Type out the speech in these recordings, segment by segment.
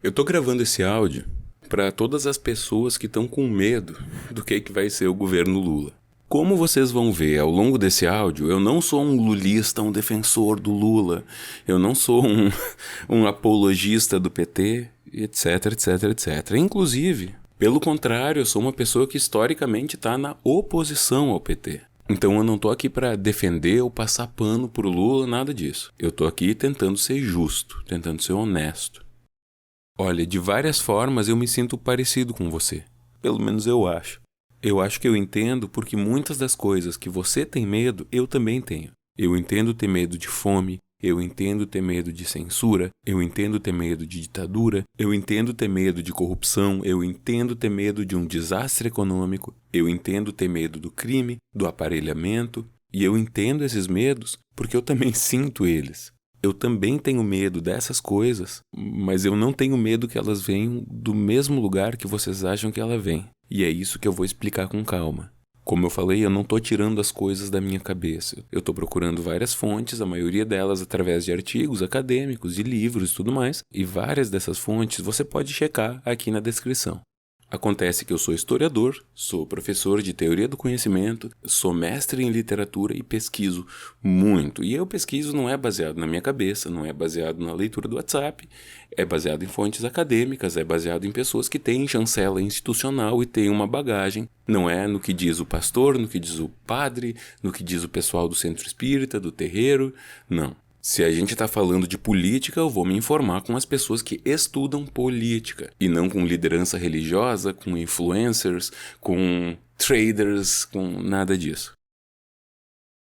Eu tô gravando esse áudio para todas as pessoas que estão com medo do que vai ser o governo Lula. Como vocês vão ver ao longo desse áudio, eu não sou um lulista, um defensor do Lula. Eu não sou um apologista do PT, etc, etc, etc. Inclusive, pelo contrário, eu sou uma pessoa que historicamente está na oposição ao PT. Então eu não tô aqui para defender ou passar pano pro Lula, nada disso. Eu tô aqui tentando ser justo, tentando ser honesto. Olha, de várias formas eu me sinto parecido com você. Pelo menos eu acho. Eu acho que eu entendo porque muitas das coisas que você tem medo, eu também tenho. Eu entendo ter medo de fome, eu entendo ter medo de censura, eu entendo ter medo de ditadura, eu entendo ter medo de corrupção, eu entendo ter medo de um desastre econômico, eu entendo ter medo do crime, do aparelhamento, e eu entendo esses medos porque eu também sinto eles. Eu também tenho medo dessas coisas, mas eu não tenho medo que elas venham do mesmo lugar que vocês acham que ela vem. E é isso que eu vou explicar com calma. Como eu falei, eu não estou tirando as coisas da minha cabeça. Eu estou procurando várias fontes, a maioria delas através de artigos acadêmicos, de livros e tudo mais. E várias dessas fontes você pode checar aqui na descrição. Acontece que eu sou historiador, sou professor de teoria do conhecimento, sou mestre em literatura e pesquiso muito. E eu pesquiso não é baseado na minha cabeça, não é baseado na leitura do WhatsApp, é baseado em fontes acadêmicas, é baseado em pessoas que têm chancela institucional e têm uma bagagem. Não é no que diz o pastor, no que diz o padre, no que diz o pessoal do centro espírita, do terreiro, não. Se a gente está falando de política, eu vou me informar com as pessoas que estudam política e não com liderança religiosa, com influencers, com traders, com nada disso.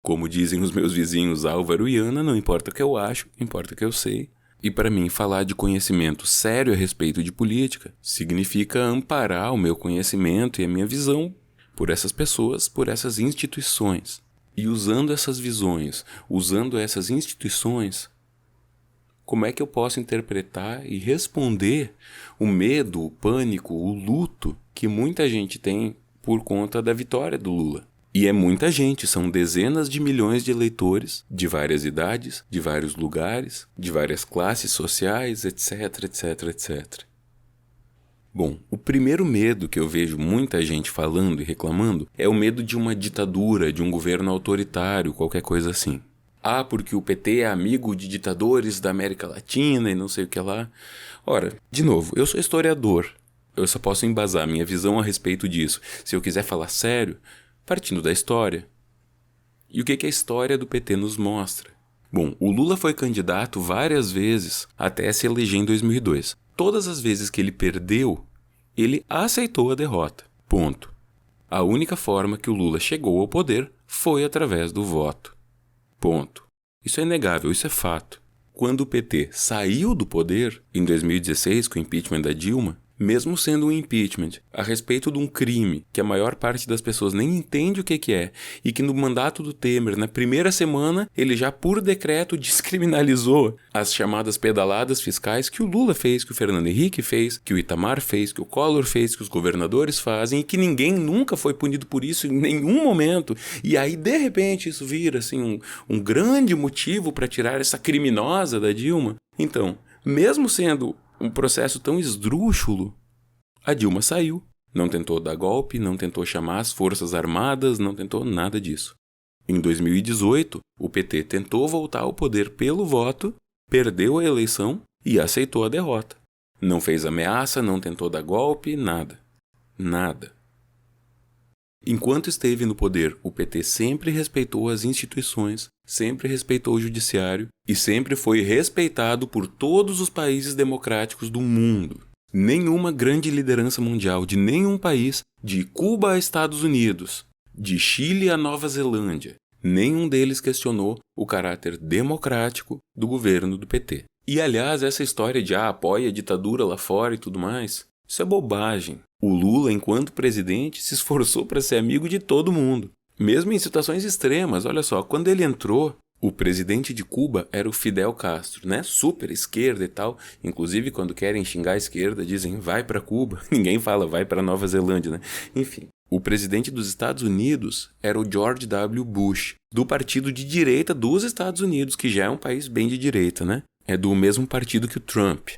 Como dizem os meus vizinhos Álvaro e Ana, não importa o que eu acho, importa o que eu sei. E para mim, falar de conhecimento sério a respeito de política significa amparar o meu conhecimento e a minha visão por essas pessoas, por essas instituições. E usando essas visões, usando essas instituições, como é que eu posso interpretar e responder o medo, o pânico, o luto que muita gente tem por conta da vitória do Lula? E é muita gente, são dezenas de milhões de eleitores, de várias idades, de vários lugares, de várias classes sociais, etc, etc, etc. Bom, o primeiro medo que eu vejo muita gente falando e reclamando é o medo de uma ditadura, de um governo autoritário, qualquer coisa assim. Ah, porque o PT é amigo de ditadores da América Latina e não sei o que lá. Ora, de novo, eu sou historiador. Eu só posso embasar minha visão a respeito disso, se eu quiser falar sério, partindo da história. E o que a história do PT nos mostra? Bom, o Lula foi candidato várias vezes até se eleger em 2002. Todas as vezes que ele perdeu, ele aceitou a derrota. Ponto. A única forma que o Lula chegou ao poder foi através do voto. Ponto. Isso é inegável, isso é fato. Quando o PT saiu do poder, em 2016, com o impeachment da Dilma, mesmo sendo um impeachment a respeito de um crime que a maior parte das pessoas nem entende o que é, e que no mandato do Temer, na primeira semana, ele já por decreto descriminalizou as chamadas pedaladas fiscais que o Lula fez, que o Fernando Henrique fez, que o Itamar fez, que o Collor fez, que os governadores fazem, e que ninguém nunca foi punido por isso em nenhum momento. E aí, de repente, isso vira assim, um grande motivo para tirar essa criminosa da Dilma. Então, mesmo sendo um processo tão esdrúxulo, a Dilma saiu. Não tentou dar golpe, não tentou chamar as Forças Armadas, não tentou nada disso. Em 2018, o PT tentou voltar ao poder pelo voto, perdeu a eleição e aceitou a derrota. Não fez ameaça, não tentou dar golpe, nada. Nada. Enquanto esteve no poder, o PT sempre respeitou as instituições, sempre respeitou o judiciário e sempre foi respeitado por todos os países democráticos do mundo. Nenhuma grande liderança mundial de nenhum país, de Cuba a Estados Unidos, de Chile a Nova Zelândia, nenhum deles questionou o caráter democrático do governo do PT. E aliás, essa história de apoia a ditadura lá fora e tudo mais, isso é bobagem. O Lula, enquanto presidente, se esforçou para ser amigo de todo mundo. Mesmo em situações extremas, olha só, quando ele entrou, o presidente de Cuba era o Fidel Castro, né? Super esquerda e tal. Inclusive, quando querem xingar a esquerda, dizem vai para Cuba. Ninguém fala vai para Nova Zelândia, né? Enfim, o presidente dos Estados Unidos era o George W. Bush, do partido de direita dos Estados Unidos, que já é um país bem de direita, né? É do mesmo partido que o Trump.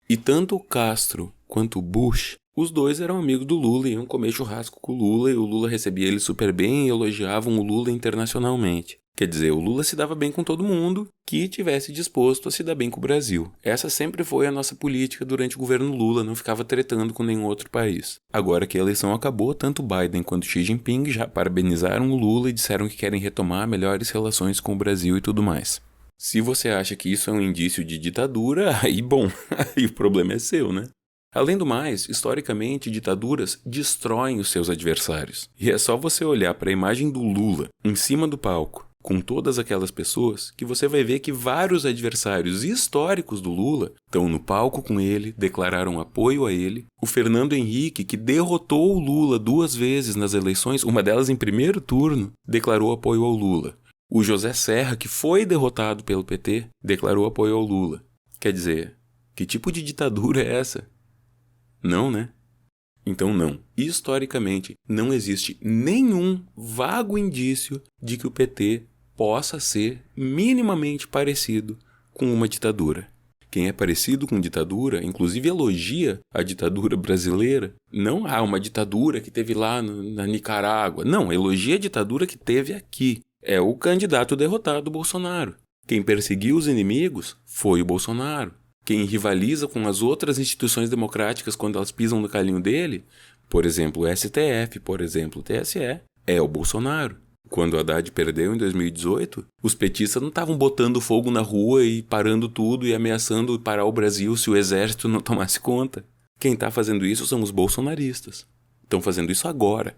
E tanto o Castro quanto o Bush, os dois eram amigos do Lula, iam comer churrasco com o Lula e o Lula recebia eles super bem e elogiavam o Lula internacionalmente. Quer dizer, o Lula se dava bem com todo mundo que tivesse disposto a se dar bem com o Brasil. Essa sempre foi a nossa política durante o governo Lula, não ficava tretando com nenhum outro país. Agora que a eleição acabou, tanto Biden quanto Xi Jinping já parabenizaram o Lula e disseram que querem retomar melhores relações com o Brasil e tudo mais. Se você acha que isso é um indício de ditadura, aí bom, aí o problema é seu, né? Além do mais, historicamente, ditaduras destroem os seus adversários. E é só você olhar para a imagem do Lula em cima do palco, com todas aquelas pessoas, que você vai ver que vários adversários históricos do Lula estão no palco com ele, declararam apoio a ele. O Fernando Henrique, que derrotou o Lula 2 vezes nas eleições, uma delas em primeiro turno, declarou apoio ao Lula. O José Serra, que foi derrotado pelo PT, declarou apoio ao Lula. Quer dizer, que tipo de ditadura é essa? Não, né? Então não. Historicamente, não existe nenhum vago indício de que o PT possa ser minimamente parecido com uma ditadura. Quem é parecido com ditadura, inclusive elogia a ditadura brasileira. Não há uma ditadura que teve lá na Nicarágua. Não, elogia a ditadura que teve aqui. É o candidato derrotado, Bolsonaro. Quem perseguiu os inimigos foi o Bolsonaro. Quem rivaliza com as outras instituições democráticas quando elas pisam no calinho dele, por exemplo, o STF, por exemplo, o TSE, é o Bolsonaro. Quando o Haddad perdeu em 2018, os petistas não estavam botando fogo na rua e parando tudo e ameaçando parar o Brasil se o exército não tomasse conta. Quem está fazendo isso são os bolsonaristas. Estão fazendo isso agora.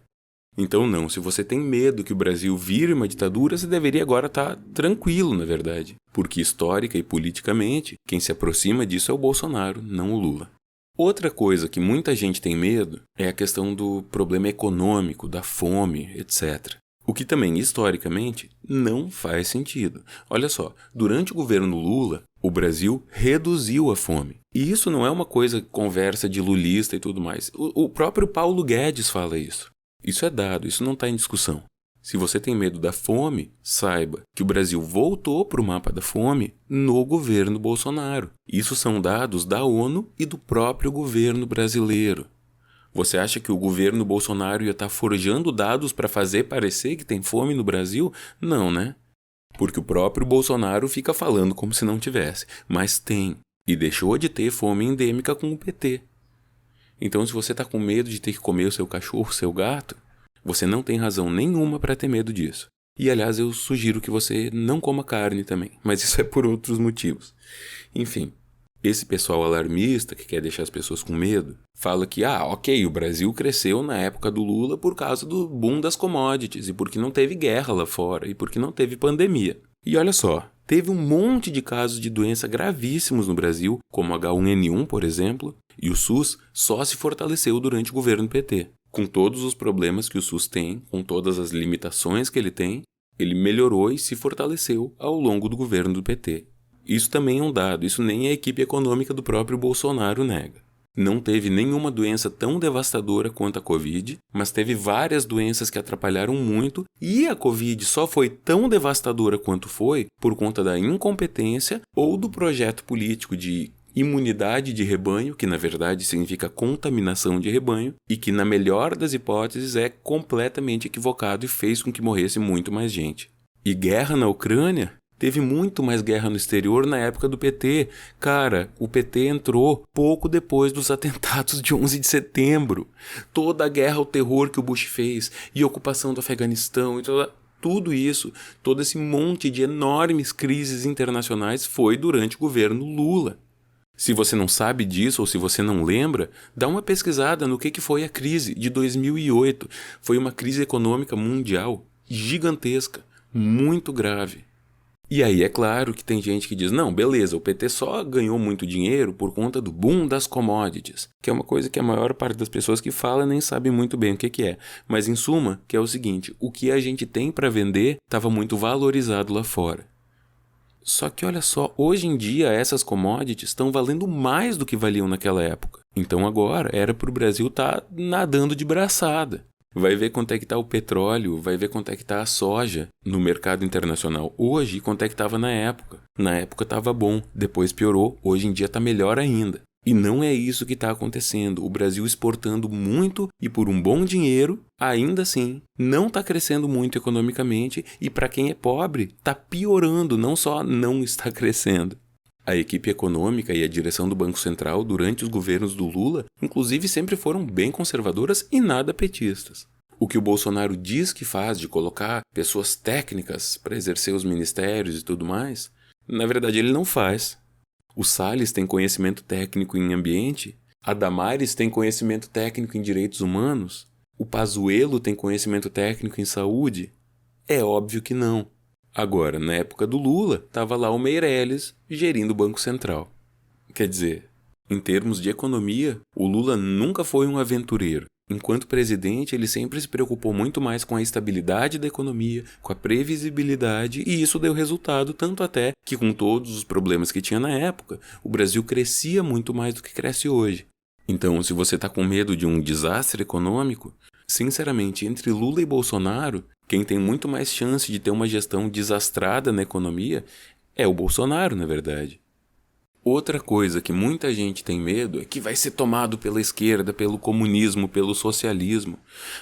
Então não, se você tem medo que o Brasil vire uma ditadura, você deveria agora estar tranquilo, na verdade. Porque histórica e politicamente, quem se aproxima disso é o Bolsonaro, não o Lula. Outra coisa que muita gente tem medo é a questão do problema econômico, da fome, etc. O que também, historicamente, não faz sentido. Olha só, durante o governo Lula, o Brasil reduziu a fome. E isso não é uma coisa conversa de lulista e tudo mais. O próprio Paulo Guedes fala isso. Isso é dado, isso não está em discussão. Se você tem medo da fome, saiba que o Brasil voltou para o mapa da fome no governo Bolsonaro. Isso são dados da ONU e do próprio governo brasileiro. Você acha que o governo Bolsonaro ia estar forjando dados para fazer parecer que tem fome no Brasil? Não, né? Porque o próprio Bolsonaro fica falando como se não tivesse. Mas tem. E deixou de ter fome endêmica com o PT. Então, se você está com medo de ter que comer o seu cachorro, o seu gato, você não tem razão nenhuma para ter medo disso. E, aliás, eu sugiro que você não coma carne também, mas isso é por outros motivos. Enfim, esse pessoal alarmista que quer deixar as pessoas com medo, fala que, ok, o Brasil cresceu na época do Lula por causa do boom das commodities, e porque não teve guerra lá fora, e porque não teve pandemia. E olha só, teve um monte de casos de doença gravíssimos no Brasil, como H1N1, por exemplo, e o SUS só se fortaleceu durante o governo PT. Com todos os problemas que o SUS tem, com todas as limitações que ele tem, ele melhorou e se fortaleceu ao longo do governo do PT. Isso também é um dado, isso nem a equipe econômica do próprio Bolsonaro nega. Não teve nenhuma doença tão devastadora quanto a Covid, mas teve várias doenças que atrapalharam muito, e a Covid só foi tão devastadora quanto foi por conta da incompetência ou do projeto político de imunidade de rebanho, que na verdade significa contaminação de rebanho, e que na melhor das hipóteses é completamente equivocado e fez com que morresse muito mais gente. E guerra na Ucrânia? Teve muito mais guerra no exterior na época do PT. Cara, o PT entrou pouco depois dos atentados de 11 de setembro. Toda a guerra ao terror que o Bush fez, e a ocupação do Afeganistão, e tudo isso, todo esse monte de enormes crises internacionais foi durante o governo Lula. Se você não sabe disso ou se você não lembra, dá uma pesquisada no que foi a crise de 2008. Foi uma crise econômica mundial gigantesca, muito grave. E aí é claro que tem gente que diz, não, beleza, o PT só ganhou muito dinheiro por conta do boom das commodities, que é uma coisa que a maior parte das pessoas que fala nem sabe muito bem o que é. Mas em suma, que é o seguinte, o que a gente tem para vender estava muito valorizado lá fora. Só que olha só, hoje em dia essas commodities estão valendo mais do que valiam naquela época. Então agora era para o Brasil estar nadando de braçada. Vai ver quanto é que está o petróleo, vai ver quanto é que está a soja no mercado internacional hoje e quanto é que estava na época. Na época estava bom, depois piorou, hoje em dia está melhor ainda. E não é isso que está acontecendo. O Brasil exportando muito e por um bom dinheiro, ainda assim, não está crescendo muito economicamente e para quem é pobre, está piorando, não só não está crescendo. A equipe econômica e a direção do Banco Central durante os governos do Lula, inclusive, sempre foram bem conservadoras e nada petistas. O que o Bolsonaro diz que faz de colocar pessoas técnicas para exercer os ministérios e tudo mais, na verdade ele não faz. O Salles tem conhecimento técnico em ambiente, a Damares tem conhecimento técnico em direitos humanos, o Pazuello tem conhecimento técnico em saúde? É óbvio que não. Agora, na época do Lula, estava lá o Meirelles gerindo o Banco Central. Quer dizer, em termos de economia, o Lula nunca foi um aventureiro. Enquanto presidente, ele sempre se preocupou muito mais com a estabilidade da economia, com a previsibilidade, e isso deu resultado, tanto até que, com todos os problemas que tinha na época, o Brasil crescia muito mais do que cresce hoje. Então, se você está com medo de um desastre econômico, sinceramente, entre Lula e Bolsonaro, quem tem muito mais chance de ter uma gestão desastrada na economia é o Bolsonaro, na verdade. Outra coisa que muita gente tem medo é que vai ser tomado pela esquerda, pelo comunismo, pelo socialismo.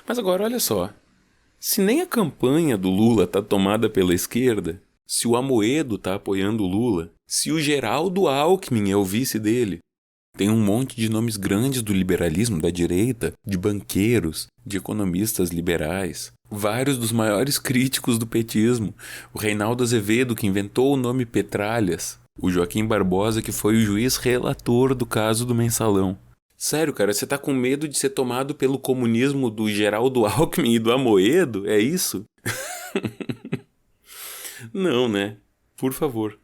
Mas agora olha só, se nem a campanha do Lula está tomada pela esquerda, se o Amoedo está apoiando o Lula, se o Geraldo Alckmin é o vice dele, tem um monte de nomes grandes do liberalismo, da direita, de banqueiros, de economistas liberais, vários dos maiores críticos do petismo, o Reinaldo Azevedo, que inventou o nome Petralhas, o Joaquim Barbosa, que foi o juiz relator do caso do Mensalão. Sério, cara, você tá com medo de ser tomado pelo comunismo do Geraldo Alckmin e do Amoedo? É isso? Não, né? Por favor.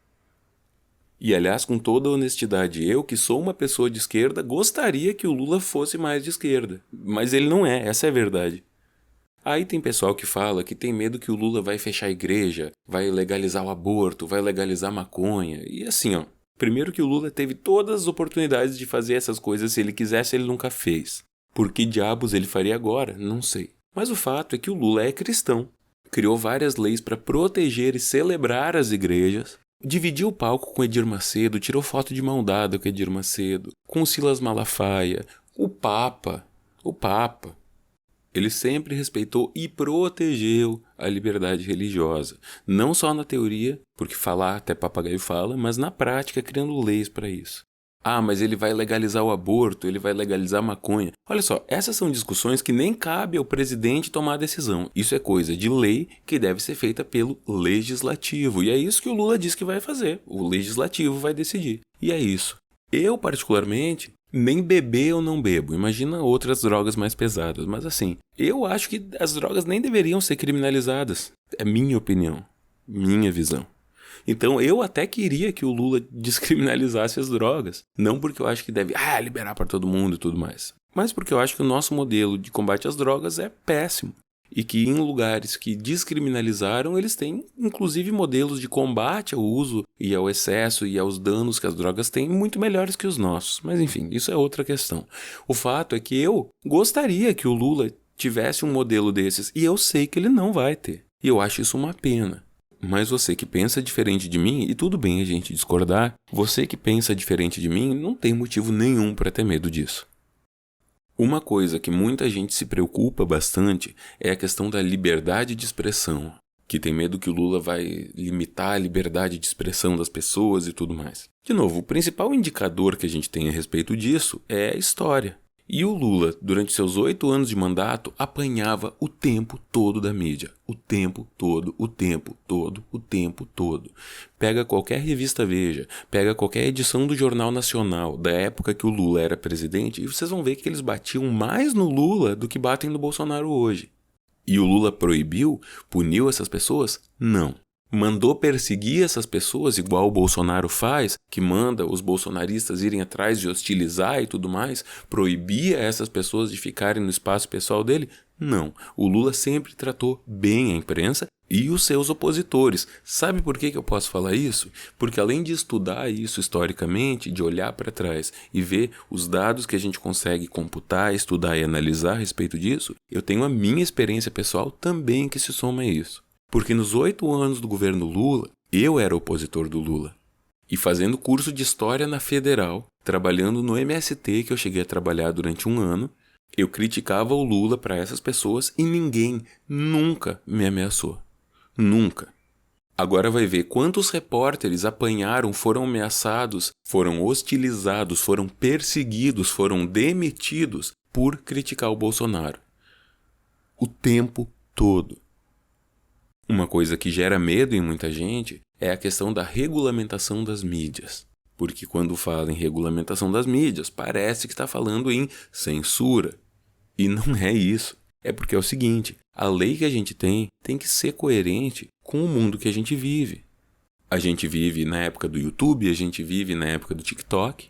E, aliás, com toda a honestidade, eu, que sou uma pessoa de esquerda, gostaria que o Lula fosse mais de esquerda. Mas ele não é, essa é a verdade. Aí tem pessoal que fala que tem medo que o Lula vai fechar a igreja, vai legalizar o aborto, vai legalizar a maconha. E assim, ó, primeiro que o Lula teve todas as oportunidades de fazer essas coisas, se ele quisesse, ele nunca fez. Por que diabos ele faria agora? Não sei. Mas o fato é que o Lula é cristão. Criou várias leis para proteger e celebrar as igrejas. Dividiu o palco com Edir Macedo, tirou foto de mão dada com Edir Macedo, com o Silas Malafaia, o Papa. Ele sempre respeitou e protegeu a liberdade religiosa. Não só na teoria, porque falar até papagaio fala, mas na prática, criando leis para isso. Ah, mas ele vai legalizar o aborto, ele vai legalizar a maconha. Olha só, essas são discussões que nem cabe ao presidente tomar a decisão. Isso é coisa de lei que deve ser feita pelo legislativo. E é isso que o Lula diz que vai fazer. O legislativo vai decidir. E é isso. Eu, particularmente, nem beber eu não bebo. Imagina outras drogas mais pesadas. Mas assim, eu acho que as drogas nem deveriam ser criminalizadas. É minha opinião. Minha visão. Então eu até queria que o Lula descriminalizasse as drogas. Não porque eu acho que deve liberar para todo mundo e tudo mais. Mas porque eu acho que o nosso modelo de combate às drogas é péssimo. E que em lugares que descriminalizaram, eles têm inclusive modelos de combate ao uso e ao excesso e aos danos que as drogas têm muito melhores que os nossos. Mas enfim, isso é outra questão. O fato é que eu gostaria que o Lula tivesse um modelo desses e eu sei que ele não vai ter. E eu acho isso uma pena. Mas você que pensa diferente de mim, e tudo bem a gente discordar, você que pensa diferente de mim não tem motivo nenhum para ter medo disso. Uma coisa que muita gente se preocupa bastante é a questão da liberdade de expressão, que tem medo que o Lula vai limitar a liberdade de expressão das pessoas e tudo mais. De novo, o principal indicador que a gente tem a respeito disso é a história. E o Lula, durante seus 8 anos de mandato, apanhava o tempo todo da mídia. O tempo todo. Pega qualquer revista Veja, pega qualquer edição do Jornal Nacional, da época que o Lula era presidente, e vocês vão ver que eles batiam mais no Lula do que batem no Bolsonaro hoje. E o Lula proibiu, puniu essas pessoas? Não. Mandou perseguir essas pessoas, igual o Bolsonaro faz, que manda os bolsonaristas irem atrás de hostilizar e tudo mais, proibia essas pessoas de ficarem no espaço pessoal dele? Não. O Lula sempre tratou bem a imprensa e os seus opositores. Sabe por que eu posso falar isso? Porque além de estudar isso historicamente, de olhar para trás e ver os dados que a gente consegue computar, estudar e analisar a respeito disso, eu tenho a minha experiência pessoal também que se soma a isso. Porque nos 8 anos do governo Lula, eu era opositor do Lula. E fazendo curso de História na Federal, trabalhando no MST, que eu cheguei a trabalhar durante um ano, eu criticava o Lula para essas pessoas e ninguém nunca me ameaçou. Nunca. Agora vai ver quantos repórteres apanharam, foram ameaçados, foram hostilizados, foram perseguidos, foram demitidos por criticar o Bolsonaro. O tempo todo. Uma coisa que gera medo em muita gente é a questão da regulamentação das mídias. Porque quando fala em regulamentação das mídias, parece que está falando em censura. E não é isso. É porque é o seguinte, a lei que a gente tem que ser coerente com o mundo que a gente vive. A gente vive na época do YouTube, a gente vive na época do TikTok,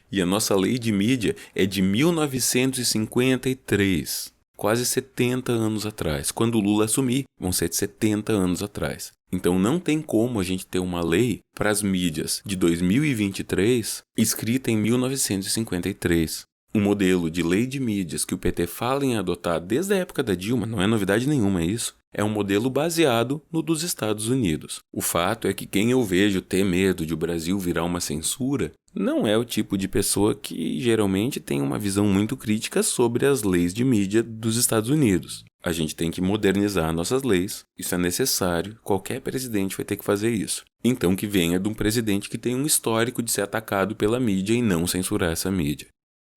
e a nossa lei de mídia é de 1953, quase 70 anos atrás. Quando o Lula assumir, vão ser de 70 anos atrás. Então não tem como a gente ter uma lei para as mídias de 2023 escrita em 1953. Um modelo de lei de mídias que o PT fala em adotar desde a época da Dilma, não é novidade nenhuma isso, é um modelo baseado no dos Estados Unidos. O fato é que quem eu vejo ter medo de o Brasil virar uma censura não é o tipo de pessoa que geralmente tem uma visão muito crítica sobre as leis de mídia dos Estados Unidos. A gente tem que modernizar nossas leis, isso é necessário, qualquer presidente vai ter que fazer isso. Então que venha de um presidente que tem um histórico de ser atacado pela mídia e não censurar essa mídia.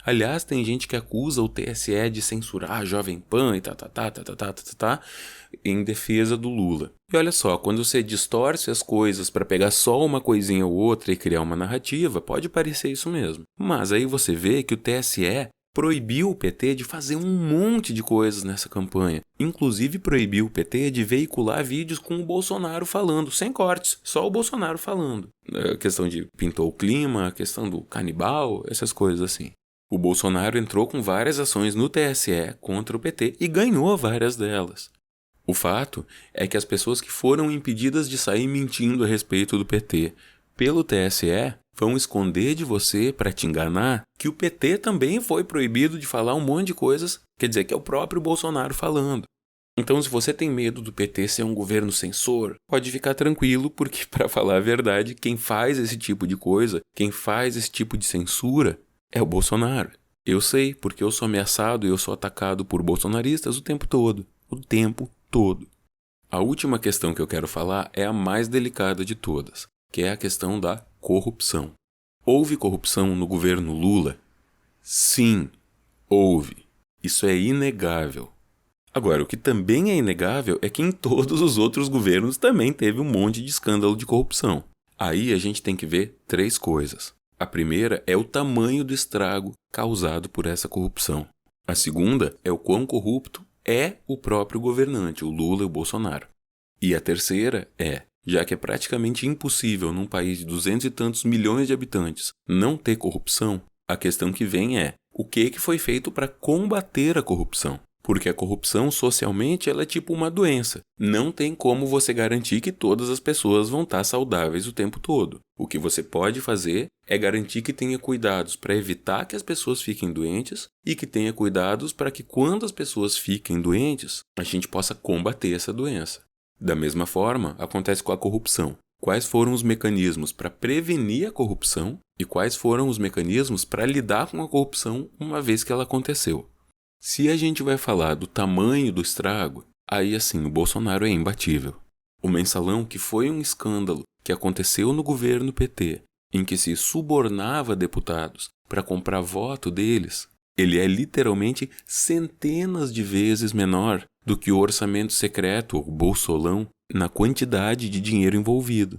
Aliás, tem gente que acusa o TSE de censurar a Jovem Pan e em defesa do Lula. E olha só, quando você distorce as coisas para pegar só uma coisinha ou outra e criar uma narrativa, pode parecer isso mesmo. Mas aí você vê que o TSE proibiu o PT de fazer um monte de coisas nessa campanha. Inclusive proibiu o PT de veicular vídeos com o Bolsonaro falando, sem cortes, só o Bolsonaro falando. A questão de pintou o clima, a questão do canibal, essas coisas assim. O Bolsonaro entrou com várias ações no TSE contra o PT e ganhou várias delas. O fato é que as pessoas que foram impedidas de sair mentindo a respeito do PT pelo TSE vão esconder de você para te enganar que o PT também foi proibido de falar um monte de coisas, quer dizer que é o próprio Bolsonaro falando. Então, se você tem medo do PT ser um governo censor, pode ficar tranquilo, porque, para falar a verdade, quem faz esse tipo de coisa, quem faz esse tipo de censura, é o Bolsonaro. Eu sei, porque eu sou ameaçado e eu sou atacado por bolsonaristas o tempo todo. O tempo todo. A última questão que eu quero falar é a mais delicada de todas, que é a questão da corrupção. Houve corrupção no governo Lula? Sim, houve. Isso é inegável. Agora, o que também é inegável é que em todos os outros governos também teve um monte de escândalo de corrupção. Aí a gente tem que ver três coisas. A primeira é o tamanho do estrago causado por essa corrupção. A segunda é o quão corrupto é o próprio governante, o Lula e o Bolsonaro. E a terceira é, já que é praticamente impossível num país de 200 e tantos milhões de habitantes não ter corrupção, a questão que vem é, o que foi feito para combater a corrupção? Porque a corrupção, socialmente, ela é tipo uma doença. Não tem como você garantir que todas as pessoas vão estar saudáveis o tempo todo. O que você pode fazer é garantir que tenha cuidados para evitar que as pessoas fiquem doentes e que tenha cuidados para que quando as pessoas fiquem doentes, a gente possa combater essa doença. Da mesma forma, acontece com a corrupção. Quais foram os mecanismos para prevenir a corrupção e quais foram os mecanismos para lidar com a corrupção uma vez que ela aconteceu? Se a gente vai falar do tamanho do estrago, aí assim o Bolsonaro é imbatível. O mensalão, que foi um escândalo que aconteceu no governo PT, em que se subornava deputados para comprar voto deles, ele é literalmente centenas de vezes menor do que o orçamento secreto, o bolsolão, na quantidade de dinheiro envolvido.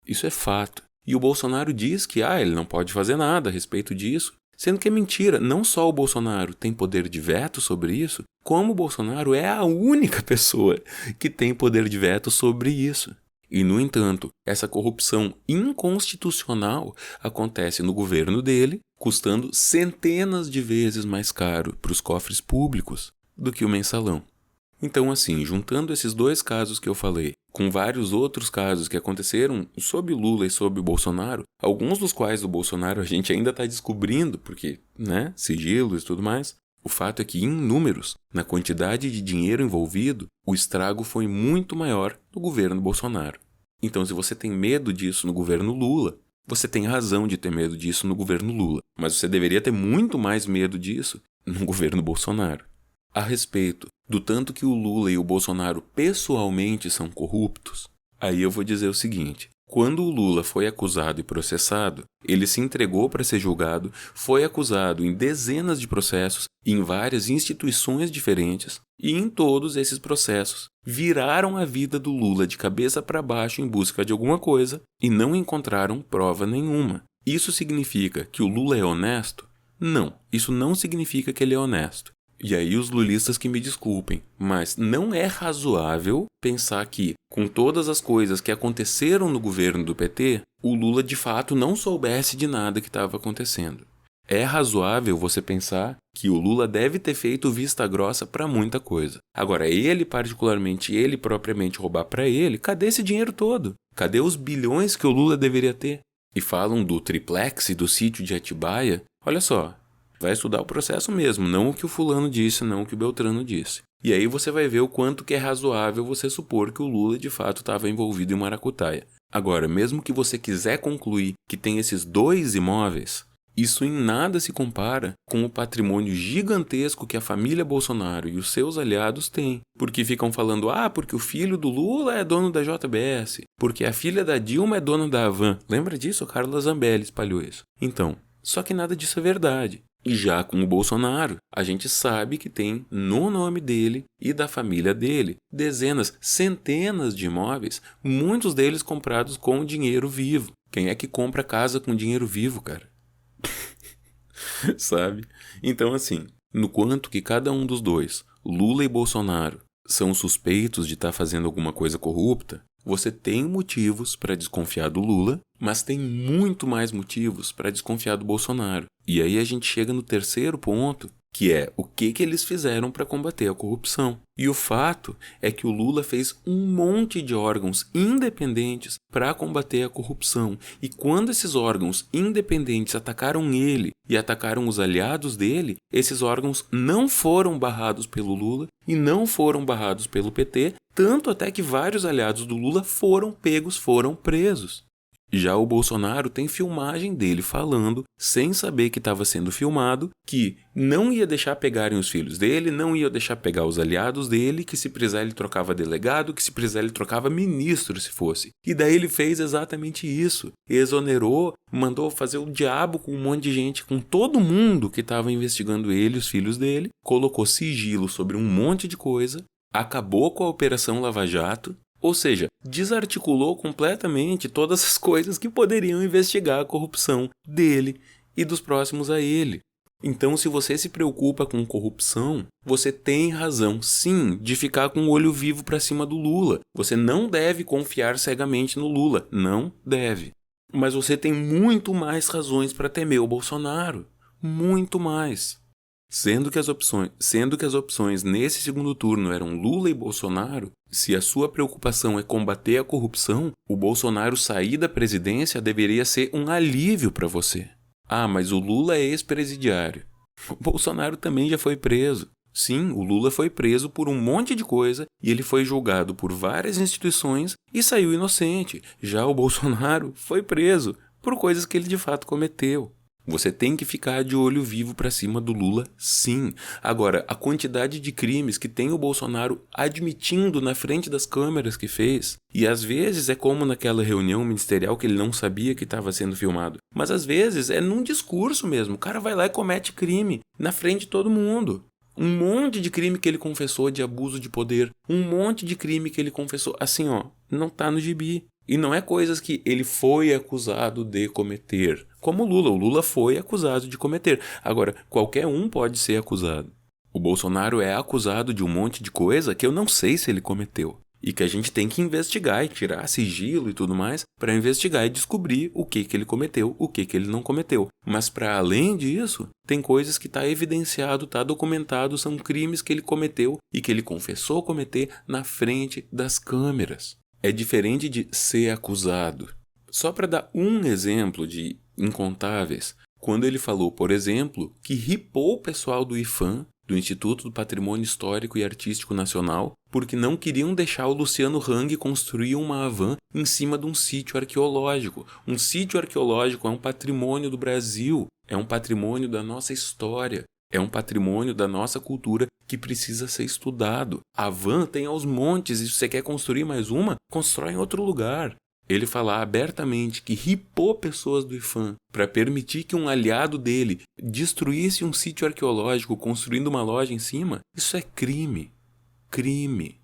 Isso é fato. E o Bolsonaro diz que ele não pode fazer nada a respeito disso, sendo que é mentira. Não só o Bolsonaro tem poder de veto sobre isso, como o Bolsonaro é a única pessoa que tem poder de veto sobre isso. E, no entanto, essa corrupção inconstitucional acontece no governo dele, custando centenas de vezes mais caro para os cofres públicos do que o mensalão. Então, assim, juntando esses dois casos que eu falei, com vários outros casos que aconteceram sob Lula e sob Bolsonaro, alguns dos quais o Bolsonaro a gente ainda está descobrindo, porque, sigilos e tudo mais, o fato é que, em números, na quantidade de dinheiro envolvido, o estrago foi muito maior no governo Bolsonaro. Então, se você tem medo disso no governo Lula, você tem razão de ter medo disso no governo Lula. Mas você deveria ter muito mais medo disso no governo Bolsonaro. A respeito do tanto que o Lula e o Bolsonaro pessoalmente são corruptos, aí eu vou dizer o seguinte: quando o Lula foi acusado e processado, ele se entregou para ser julgado, foi acusado em dezenas de processos, em várias instituições diferentes, e em todos esses processos viraram a vida do Lula de cabeça para baixo em busca de alguma coisa e não encontraram prova nenhuma. Isso significa que o Lula é honesto? Não, isso não significa que ele é honesto. E aí os lulistas que me desculpem, mas não é razoável pensar que, com todas as coisas que aconteceram no governo do PT, o Lula de fato não soubesse de nada que estava acontecendo. É razoável você pensar que o Lula deve ter feito vista grossa para muita coisa. Agora, ele particularmente, ele propriamente roubar para ele, cadê esse dinheiro todo? Cadê os bilhões que o Lula deveria ter? E falam do triplex e do sítio de Atibaia. Olha só, vai estudar o processo mesmo, não o que o fulano disse, não o que o Beltrano disse. E aí você vai ver o quanto que é razoável você supor que o Lula de fato estava envolvido em maracutaia. Agora, mesmo que você quiser concluir que tem esses 2 imóveis, isso em nada se compara com o patrimônio gigantesco que a família Bolsonaro e os seus aliados têm. Porque ficam falando, porque o filho do Lula é dono da JBS, porque a filha da Dilma é dona da Havan. Lembra disso? O Carla Zambelli espalhou isso. Então, só que nada disso é verdade. E já com o Bolsonaro, a gente sabe que tem no nome dele e da família dele dezenas, centenas de imóveis, muitos deles comprados com dinheiro vivo. Quem é que compra casa com dinheiro vivo, cara? Sabe? Então, assim, no quanto que cada um dos dois, Lula e Bolsonaro, são suspeitos de estar fazendo alguma coisa corrupta, você tem motivos para desconfiar do Lula, mas tem muito mais motivos para desconfiar do Bolsonaro. E aí a gente chega no terceiro ponto, que é o que eles fizeram para combater a corrupção. E o fato é que o Lula fez um monte de órgãos independentes para combater a corrupção. E quando esses órgãos independentes atacaram ele e atacaram os aliados dele, esses órgãos não foram barrados pelo Lula e não foram barrados pelo PT, tanto até que vários aliados do Lula foram pegos, foram presos. Já o Bolsonaro tem filmagem dele falando, sem saber que estava sendo filmado, que não ia deixar pegarem os filhos dele, não ia deixar pegar os aliados dele, que se precisar ele trocava delegado, que se precisar ele trocava ministro se fosse. E daí ele fez exatamente isso. Exonerou, mandou fazer o diabo com um monte de gente, com todo mundo que estava investigando ele e os filhos dele, colocou sigilo sobre um monte de coisa, acabou com a Operação Lava Jato, ou seja, desarticulou completamente todas as coisas que poderiam investigar a corrupção dele e dos próximos a ele. Então, se você se preocupa com corrupção, você tem razão, sim, de ficar com o olho vivo para cima do Lula. Você não deve confiar cegamente no Lula, não deve. Mas você tem muito mais razões para temer o Bolsonaro, muito mais. Sendo que as opções nesse segundo turno eram Lula e Bolsonaro, se a sua preocupação é combater a corrupção, o Bolsonaro sair da presidência deveria ser um alívio para você. Mas o Lula é ex-presidiário. O Bolsonaro também já foi preso. Sim, o Lula foi preso por um monte de coisa e ele foi julgado por várias instituições e saiu inocente. Já o Bolsonaro foi preso por coisas que ele de fato cometeu. Você tem que ficar de olho vivo para cima do Lula, sim. Agora, a quantidade de crimes que tem o Bolsonaro admitindo na frente das câmeras que fez, e às vezes é como naquela reunião ministerial que ele não sabia que estava sendo filmado, mas às vezes é num discurso mesmo. O cara vai lá e comete crime na frente de todo mundo. Um monte de crime que ele confessou de abuso de poder, um monte de crime que ele confessou, assim não tá no gibi. E não é coisas que ele foi acusado de cometer. Como o Lula foi acusado de cometer. Agora, qualquer um pode ser acusado. O Bolsonaro é acusado de um monte de coisa que eu não sei se ele cometeu. E que a gente tem que investigar e tirar sigilo e tudo mais para investigar e descobrir o que ele cometeu, o que ele não cometeu. Mas para além disso, tem coisas que está evidenciado, está documentado, são crimes que ele cometeu e que ele confessou cometer na frente das câmeras. É diferente de ser acusado. Só para dar um exemplo de incontáveis, quando ele falou, por exemplo, que ripou o pessoal do IPHAN do Instituto do Patrimônio Histórico e Artístico Nacional, porque não queriam deixar o Luciano Hang construir uma van em cima de um sítio arqueológico. Um sítio arqueológico é um patrimônio do Brasil, é um patrimônio da nossa história, é um patrimônio da nossa cultura que precisa ser estudado. A van tem aos montes e se você quer construir mais uma, constrói em outro lugar. Ele falar abertamente que ripou pessoas do IPHAN para permitir que um aliado dele destruísse um sítio arqueológico construindo uma loja em cima, isso é crime. Crime.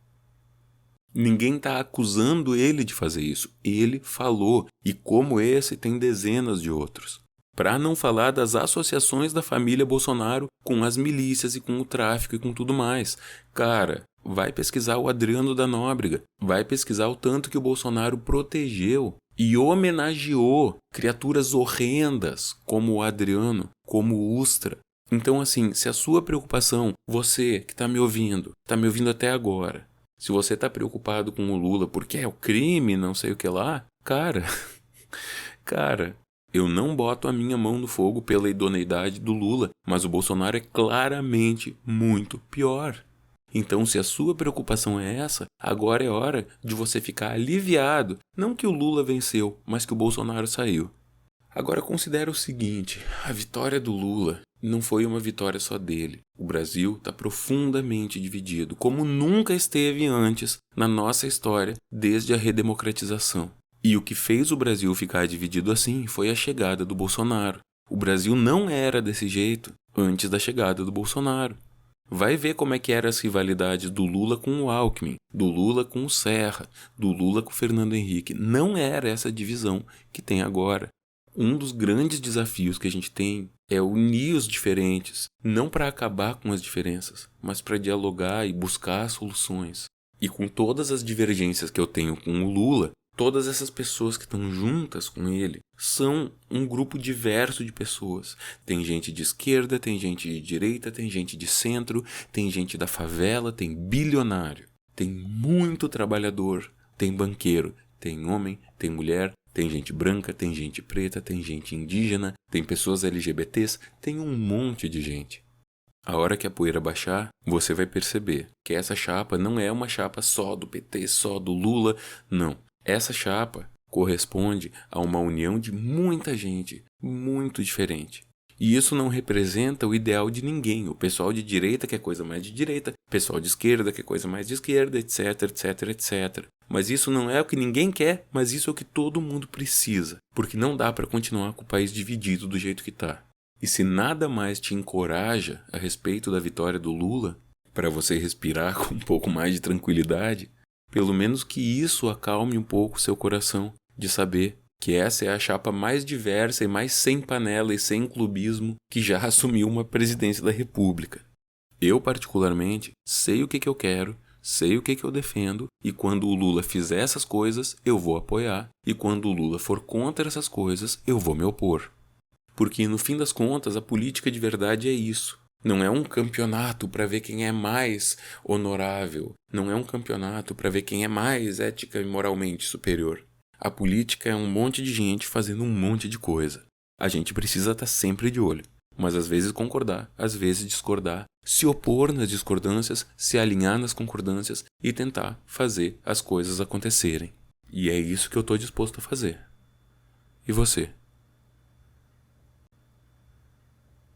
Ninguém está acusando ele de fazer isso. Ele falou. E como esse, tem dezenas de outros. Para não falar das associações da família Bolsonaro com as milícias e com o tráfico e com tudo mais. Cara, vai pesquisar o Adriano da Nóbrega. Vai pesquisar o tanto que o Bolsonaro protegeu e homenageou criaturas horrendas como o Adriano, como o Ustra. Então, assim, se a sua preocupação, você que está me ouvindo até agora, se você está preocupado com o Lula porque é o crime, não sei o que lá, cara, eu não boto a minha mão no fogo pela idoneidade do Lula, mas o Bolsonaro é claramente muito pior. Então, se a sua preocupação é essa, agora é hora de você ficar aliviado. Não que o Lula venceu, mas que o Bolsonaro saiu. Agora considere o seguinte, a vitória do Lula não foi uma vitória só dele. O Brasil está profundamente dividido, como nunca esteve antes na nossa história desde a redemocratização. E o que fez o Brasil ficar dividido assim foi a chegada do Bolsonaro. O Brasil não era desse jeito antes da chegada do Bolsonaro. Vai ver como é que eram as rivalidades do Lula com o Alckmin, do Lula com o Serra, do Lula com o Fernando Henrique. Não era essa divisão que tem agora. Um dos grandes desafios que a gente tem é unir os diferentes, não para acabar com as diferenças, mas para dialogar e buscar soluções. E com todas as divergências que eu tenho com o Lula, todas essas pessoas que estão juntas com ele são um grupo diverso de pessoas. Tem gente de esquerda, tem gente de direita, tem gente de centro, tem gente da favela, tem bilionário, tem muito trabalhador, tem banqueiro, tem homem, tem mulher, tem gente branca, tem gente preta, tem gente indígena, tem pessoas LGBTs, tem um monte de gente. A hora que a poeira baixar, você vai perceber que essa chapa não é uma chapa só do PT, só do Lula, não. Essa chapa corresponde a uma união de muita gente, muito diferente. E isso não representa o ideal de ninguém. O pessoal de direita quer coisa mais de direita, o pessoal de esquerda quer coisa mais de esquerda, etc, etc, etc. Mas isso não é o que ninguém quer, mas isso é o que todo mundo precisa. Porque não dá para continuar com o país dividido do jeito que está. E se nada mais te encoraja a respeito da vitória do Lula, para você respirar com um pouco mais de tranquilidade, pelo menos que isso acalme um pouco o seu coração de saber que essa é a chapa mais diversa e mais sem panela e sem clubismo que já assumiu uma presidência da República. Eu, particularmente, sei o que eu quero, sei o que eu defendo, e quando o Lula fizer essas coisas, eu vou apoiar, e quando o Lula for contra essas coisas, eu vou me opor. Porque, no fim das contas, a política de verdade é isso. Não é um campeonato para ver quem é mais honorável. Não é um campeonato para ver quem é mais ética e moralmente superior. A política é um monte de gente fazendo um monte de coisa. A gente precisa estar sempre de olho. Mas às vezes concordar, às vezes discordar. Se opor nas discordâncias, se alinhar nas concordâncias e tentar fazer as coisas acontecerem. E é isso que eu estou disposto a fazer. E você?